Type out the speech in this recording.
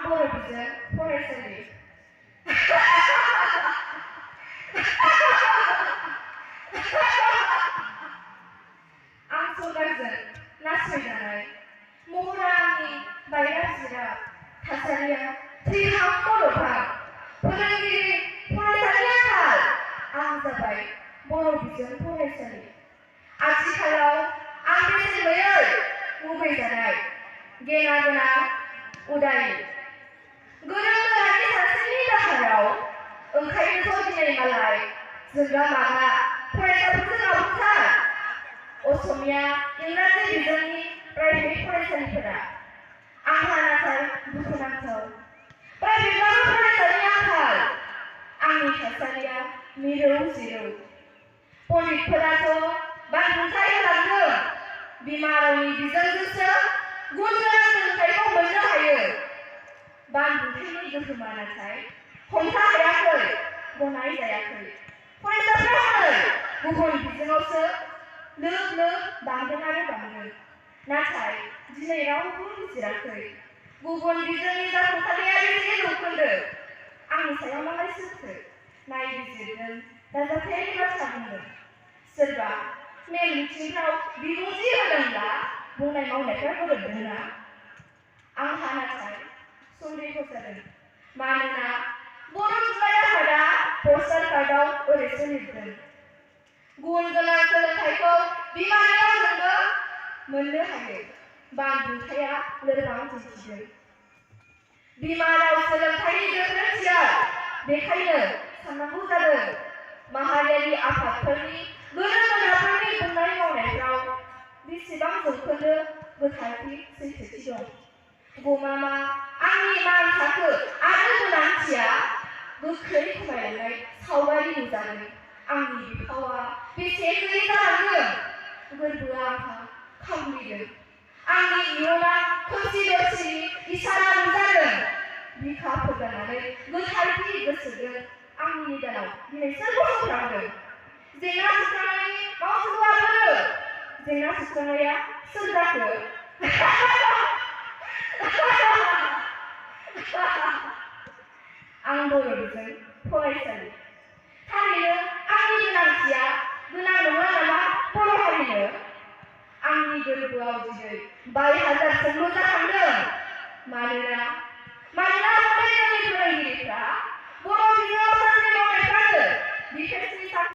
बर' बिजों फरायसालि आं सरकारजों नासयजानाय महरा आंनि बायरा जिरा थासारिया थैहां मददहां फोरोंगिरि फरायसालि आंखाल आं जाबाय बर' बिजों फरायसालि आथिखालाव आं बेसेन गैयै मुगैजानाय गेना गोनां उदायि गोरों गोरानि सानस्रिनि दाहाराव ओंखायनोथ' दिनै मालाय जोंगा मागा फरायसाफोरजों आबुंथार असमिया इंराजि बिजोंनि प्राइभेट फरायसालिफोरा आंहा नाथाय दुखुनांथाव प्राइभेटबाबो फरायसालिनि आंखाल आंनि थासारिया मिरौ जिरौ पण्डितफोराथ' बानबुंथाय होलांदों बिमा रावनि बिजोंजोंसो गुन गोनां सोलोंथाइखौ मोननो हायो बानबुंथायनि गोहोमा नाथाय हमथा हायाखै गनाय जायाखै फरायसाफ्रा हनै गुबुन बिजोङावसो लोब लोब बांदों आरो बांदों नाथाय दिनै रावबो बुजिराखै गुबुन बिजोंनि जाफुंसारनाया बेसे जौखोन्दो आंनि सायाव मालाय सोरथो नायबिजिरदों दाजाबथायारि बाथ्रा बुंदों सोरबा मेल मिथिंफ्राव बिबुंथि होदोंब्ला बुंनाय मावनायफ्रा गोरोबदोंना आंहा नाथाय सन्देह जादों मानोना बर' थुनलाइ आफादा पस्टार कार्डआव ओरैसो लिरदों गुन गोनां सोलोंथाइखौ बिमानि रावजोंबो मोननो हायो बानबुंथाया लोरबां दिन्थिदों बिमा राव सोलोंथाइनि गोख्रोंथिया बेखायनो साननांगौ जादों माहारियारि आफादफोरनि गोरों गोराफोरनि बुंनाय मावनायफ्राव बेसेबां जौखोन्दो गोथारथि सैथोथि दं गमामा आंनि मान थाखो आरो गोनांथिया गोख्रै खमायलांनाय सावगारि नुजादों आंनि बिफावा बेसे गैयै जालांदों गोरबोआ आंहा खामग्लिदों आंनि इयुना खोमसि दरसिनि इसारा नुजादों बिखा फोरगारनानै गोथारथि गोसोजों आंनि निदानाव दिनै सोर गसंख्रांदों जेंना सुस्रांनायनि मावसुमा बोरो जेंना सुस्रांनाया सोर जाखो आं बर' बिजों फरायसालि थारैनो आंनि गोनांथिया गोनां नङा नामा बर' हारिनो आंनि गोरबोआव दिनै 22,000 सोंलु जाखांदों मानोना हनै जोंनि फोरोंगिरिफ्रा बर' बिजोङाव साख्रि मावनायफ्रानो डिफेन्सनि